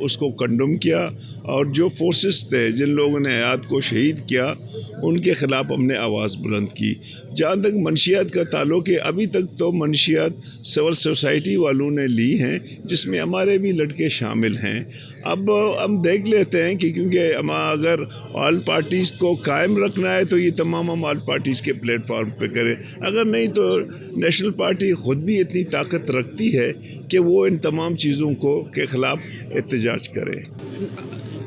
اس کو کنڈم کیا، اور جو فورسز تھے جن لوگوں نے حیات کو شہید کیا ان کے خلاف ہم نے آواز بلند کی۔ جہاں تک منشیات کا تعلق ہے، ابھی تک تو منشیات سول سوسائٹی والوں نے لی ہیں، جس میں ہمارے بھی لڑکے شامل ہیں۔ اب ہم دیکھ لیتے ہیں کہ کیونکہ ہم اگر آل پارٹیز کو قائم رکھنا ہے تو یہ تمام ہم آل پارٹیز کے پلیٹ فارم پہ کریں، اگر نہیں تو نیشنل پارٹی خود بھی اتنی طاقت رکھتی ہے کہ وہ ان تمام چیزوں کو کے خلاف احتجاج کرے۔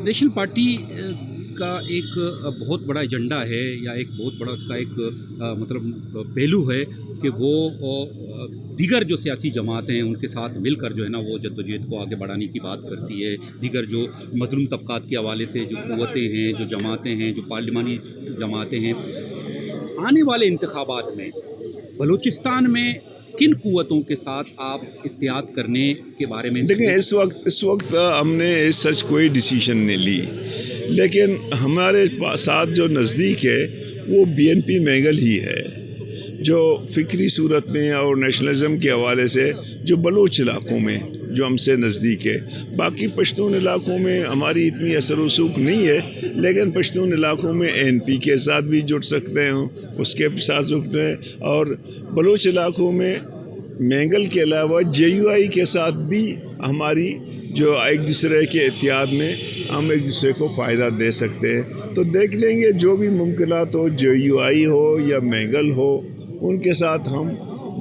نیشنل پارٹی کا ایک بہت بڑا ایجنڈا ہے، یا ایک بہت بڑا اس کا ایک مطلب پہلو ہے کہ وہ دیگر جو سیاسی جماعتیں ہیں ان کے ساتھ مل کر جو ہے نا وہ جدوجہد کو آگے بڑھانے کی بات کرتی ہے۔ دیگر جو مظلوم طبقات کے حوالے سے جو قوتیں ہیں، جو جماعتیں ہیں، جو پارلیمانی جماعتیں ہیں، آنے والے انتخابات میں بلوچستان میں کن قوتوں کے ساتھ آپ اتحاد کرنے کے بارے میں؟ دیکھیں، اس وقت ہم نے سچ کوئی ڈیسیشن نہیں لی، لیکن ہمارے ساتھ جو نزدیک ہے وہ بی این پی مینگل ہی ہے، جو فکری صورت میں اور نیشنلزم کے حوالے سے جو بلوچ علاقوں میں جو ہم سے نزدیک ہے۔ باقی پشتون علاقوں میں ہماری اتنی اثر و رسوخ نہیں ہے، لیکن پشتون علاقوں میں این پی کے ساتھ بھی جڑ سکتے ہیں، اس کے ساتھ جڑتے ہیں، اور بلوچ علاقوں میں مینگل کے علاوہ جے یو آئی کے ساتھ بھی ہماری جو ایک دوسرے کے اتحاد میں ہم ایک دوسرے کو فائدہ دے سکتے ہیں۔ تو دیکھ لیں گے جو بھی ممکنات ہو، جے یو آئی ہو یا مینگل ہو، ان کے ساتھ ہم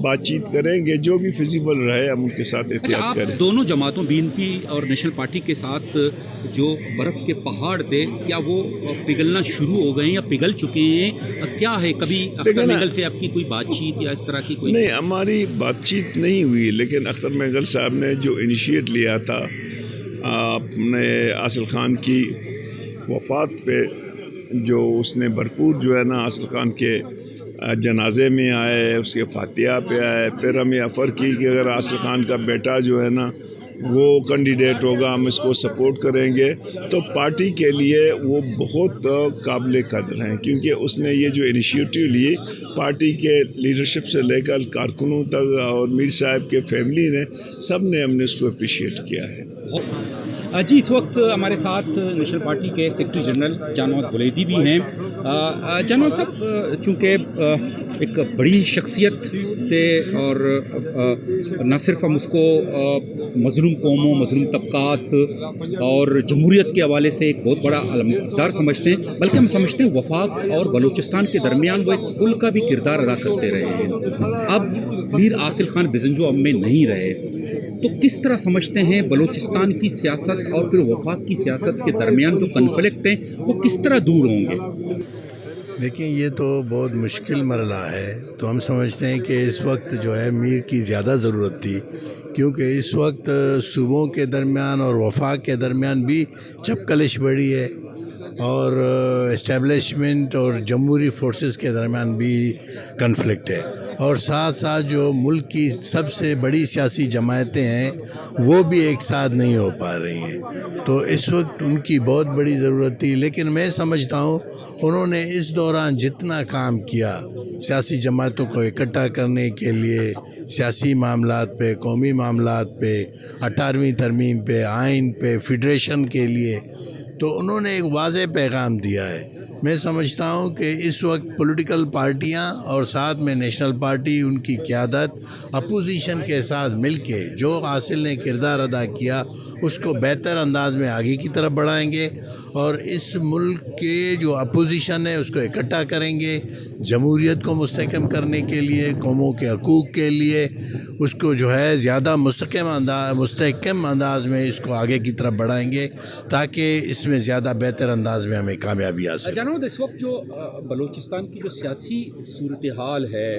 بات چیت کریں گے، جو بھی فیزیبل رہے ہم ان کے ساتھ احتیاط کریں۔ دونوں جماعتوں بی این پی اور نیشنل پارٹی کے ساتھ جو برف کے پہاڑ تھے، کیا وہ پگھلنا شروع ہو گئے ہیں یا پگھل چکے ہیں؟ کیا ہے، کبھی اختر مینگل سے آپ کی کوئی بات چیت یا اس طرح کی کوئی؟ نہیں، ہماری بات چیت نہیں ہوئی، لیکن اختر مینگل صاحب نے جو انیشیٹ لیا تھا اپنے حاصل خان کی وفات پہ، جو اس نے بھرپور جو ہے نا حاصل خان کے جنازے میں آئے، اس کے فاتحہ پہ آئے، پھر ہمیں آفر کی کہ اگر حاصل خان کا بیٹا جو ہے نا وہ کینڈیڈیٹ ہوگا ہم اس کو سپورٹ کریں گے، تو پارٹی کے لیے وہ بہت قابل قدر ہیں، کیونکہ اس نے یہ جو انیشیٹو لی پارٹی کے لیڈرشپ سے لے کر کارکنوں تک اور میر صاحب کے فیملی نے، سب نے ہم نے اس کو اپریشیٹ کیا ہے۔ جی، اس وقت ہمارے ساتھ نیشنل پارٹی کے سیکرٹری جنرل جان محمد بلیدی بھی ہیں۔ جان محمد صاحب، چونکہ ایک بڑی شخصیت تھے، اور نہ صرف ہم اس کو مظلوم قوموں، مظلوم طبقات اور جمہوریت کے حوالے سے ایک بہت بڑا علمبردار سمجھتے ہیں، بلکہ ہم سمجھتے ہیں وفاق اور بلوچستان کے درمیان وہ ایک پل کا بھی کردار ادا کرتے رہے ہیں۔ اب میر حاصل خان بزنجو اب میں نہیں رہے، تو کس طرح سمجھتے ہیں بلوچستان کی سیاست اور پھر وفاق کی سیاست کے درمیان جو کنفلکٹ ہیں وہ کس طرح دور ہوں گے؟ دیکھیں، یہ تو بہت مشکل مرحلہ ہے، تو ہم سمجھتے ہیں کہ اس وقت جو ہے میر کی زیادہ ضرورت تھی، کیونکہ اس وقت صوبوں کے درمیان اور وفاق کے درمیان بھی چپکلش بڑھی ہے، اور اسٹیبلشمنٹ اور جمہوری فورسز کے درمیان بھی کنفلکٹ ہے، اور ساتھ ساتھ جو ملک کی سب سے بڑی سیاسی جماعتیں ہیں وہ بھی ایک ساتھ نہیں ہو پا رہی ہیں، تو اس وقت ان کی بہت بڑی ضرورت تھی۔ لیکن میں سمجھتا ہوں انہوں نے اس دوران جتنا کام کیا سیاسی جماعتوں کو اکٹھا کرنے کے لیے، سیاسی معاملات پہ، قومی معاملات پہ، 18ویں ترمیم پہ، آئین پہ، فیڈریشن کے لیے، تو انہوں نے ایک واضح پیغام دیا ہے۔ میں سمجھتا ہوں کہ اس وقت پولیٹیکل پارٹیاں اور ساتھ میں نیشنل پارٹی، ان کی قیادت اپوزیشن کے ساتھ مل کے جو حاصل نے کردار ادا کیا اس کو بہتر انداز میں آگے کی طرف بڑھائیں گے، اور اس ملک کے جو اپوزیشن ہے اس کو اکٹھا کریں گے، جمہوریت کو مستحکم کرنے کے لیے، قوموں کے حقوق کے لیے اس کو جو ہے زیادہ مستحکم انداز میں اس کو آگے کی طرف بڑھائیں گے، تاکہ اس میں زیادہ بہتر انداز میں ہمیں کامیابی حاصل۔ جناب، اس وقت جو بلوچستان کی جو سیاسی صورتحال ہے،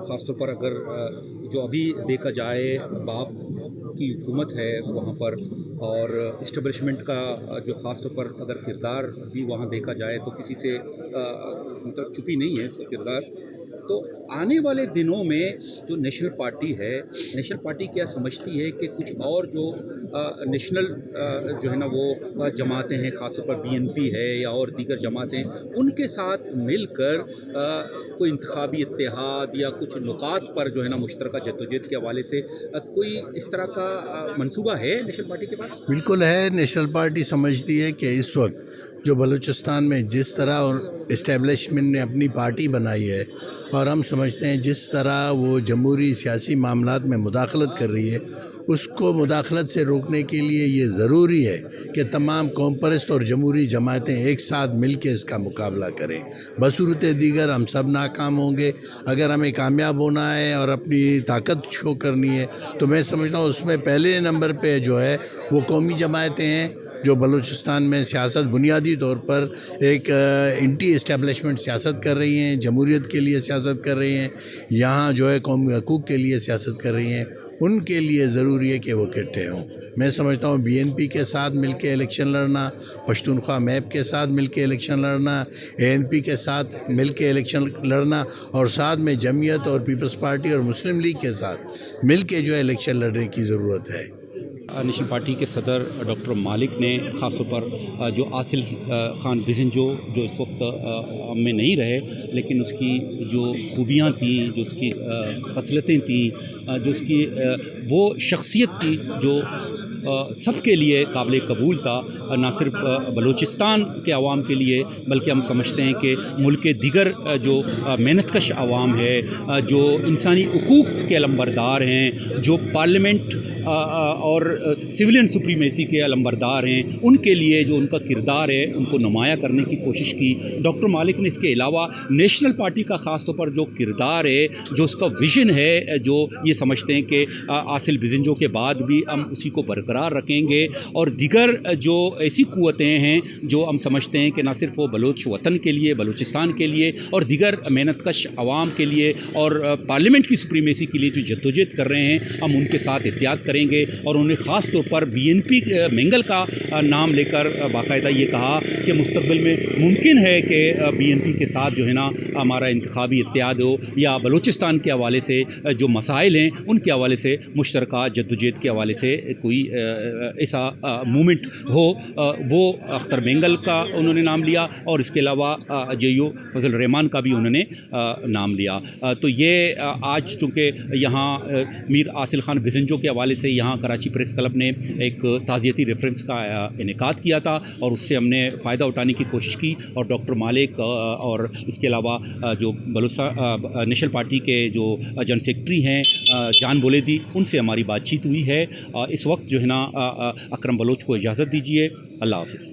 خاص طور پر اگر جو ابھی دیکھا جائے باپ کی حکومت ہے وہاں پر، اور اسٹیبلشمنٹ کا جو خاص طور پر اگر کردار بھی وہاں دیکھا جائے تو کسی سے مطلب چھپی نہیں ہے اس کا کردار، تو آنے والے دنوں میں جو نیشنل پارٹی ہے، نیشنل پارٹی کیا سمجھتی ہے کہ کچھ اور جو نیشنل جو ہے نا وہ جماعتیں ہیں، خاص طور پر BNP ہے یا اور دیگر جماعتیں، ان کے ساتھ مل کر کوئی انتخابی اتحاد یا کچھ نکات پر جو ہے نا مشترکہ جدوجہد کے حوالے سے کوئی اس طرح کا منصوبہ ہے نیشنل پارٹی کے پاس؟ بالکل ہے. نیشنل پارٹی سمجھتی ہے کہ اس وقت جو بلوچستان میں جس طرح اور اسٹیبلشمنٹ نے اپنی پارٹی بنائی ہے، اور ہم سمجھتے ہیں جس طرح وہ جمہوری سیاسی معاملات میں مداخلت کر رہی ہے، اس کو مداخلت سے روکنے کے لیے یہ ضروری ہے کہ تمام قوم پرست اور جمہوری جماعتیں ایک ساتھ مل کے اس کا مقابلہ کریں. بصورت دیگر ہم سب ناکام ہوں گے. اگر ہمیں کامیاب ہونا ہے اور اپنی طاقت شو کرنی ہے تو میں سمجھتا ہوں اس میں پہلے نمبر پہ جو ہے وہ قومی جماعتیں ہیں جو بلوچستان میں سیاست بنیادی طور پر ایک انٹی اسٹیبلشمنٹ سیاست کر رہی ہیں، جمہوریت کے لیے سیاست کر رہی ہیں، یہاں جو ہے قومی حقوق کے لیے سیاست کر رہی ہیں. ان کے لیے ضروری ہے کہ وہ اکٹھے ہوں. میں سمجھتا ہوں BNP کے ساتھ مل کے الیکشن لڑنا، پشتونخوا میپ کے ساتھ مل کے الیکشن لڑنا، ANP کے ساتھ مل کے الیکشن لڑنا، اور ساتھ میں جمعیت اور پیپلز پارٹی اور مسلم لیگ کے ساتھ مل کے جو ہے الیکشن لڑنے کی ضرورت ہے. نیشنل پارٹی کے صدر ڈاکٹر مالک نے خاص طور پر جو عاصل خان بزنجو جو اس وقت میں نہیں رہے لیکن اس کی جو خوبیاں تھیں، جو اس کی خصلتیں تھیں، جو اس کی وہ شخصیت تھی جو سب کے لیے قابل قبول تھا، نہ صرف بلوچستان کے عوام کے لیے بلکہ ہم سمجھتے ہیں کہ ملک کے دیگر جو محنت کش عوام ہے، جو انسانی حقوق کے علمبردار ہیں، جو پارلیمنٹ اور سویلین سپریمیسی کے علمبردار ہیں، ان کے لیے جو ان کا کردار ہے ان کو نمایاں کرنے کی کوشش کی. ڈاکٹر مالک نے اس کے علاوہ نیشنل پارٹی کا خاص طور پر جو کردار ہے، جو اس کا ویژن ہے، جو یہ سمجھتے ہیں کہ عاصل بزنجو کے بعد بھی ہم اسی کو برقرار رکھیں گے، اور دیگر جو ایسی قوتیں ہیں جو ہم سمجھتے ہیں کہ نہ صرف وہ بلوچ وطن کے لیے، بلوچستان کے لیے اور دیگر محنت کش عوام کے لیے اور پارلیمنٹ کی سپریمیسی کے لیے جو جدوجہد کر رہے ہیں، ہم ان کے ساتھ احتیاط کریں گے. اور انہیں خاص طور پر BNP مینگل کا نام لے کر باقاعدہ یہ کہا کہ مستقبل میں ممکن ہے کہ BNP کے ساتھ جو ہے نا ہمارا انتخابی اتحاد ہو، یا بلوچستان کے حوالے سے جو مسائل ہیں ان کے حوالے سے مشترکہ جدوجہد کے حوالے سے کوئی ایسا مومنٹ ہو. وہ اختر مینگل کا انہوں نے نام لیا، اور اس کے علاوہ JU فضل الرحمان کا بھی انہوں نے نام لیا. تو یہ آج چونکہ یہاں میر عاصل خان بزنجو کے حوالے سے یہاں کراچی پریس کلب نے ایک تعزیتی ریفرنس کا انعقاد کیا تھا، اور اس سے ہم نے فائدہ اٹھانے کی کوشش کی. اور ڈاکٹر مالک اور اس کے علاوہ جو بلوچستان نیشنل پارٹی کے جو جنرل سیکرٹری ہیں جان بولیدی، ان سے ہماری بات چیت ہوئی ہے. اس وقت جو ہے نا اکرم بلوچ کو اجازت دیجیے. اللہ حافظ.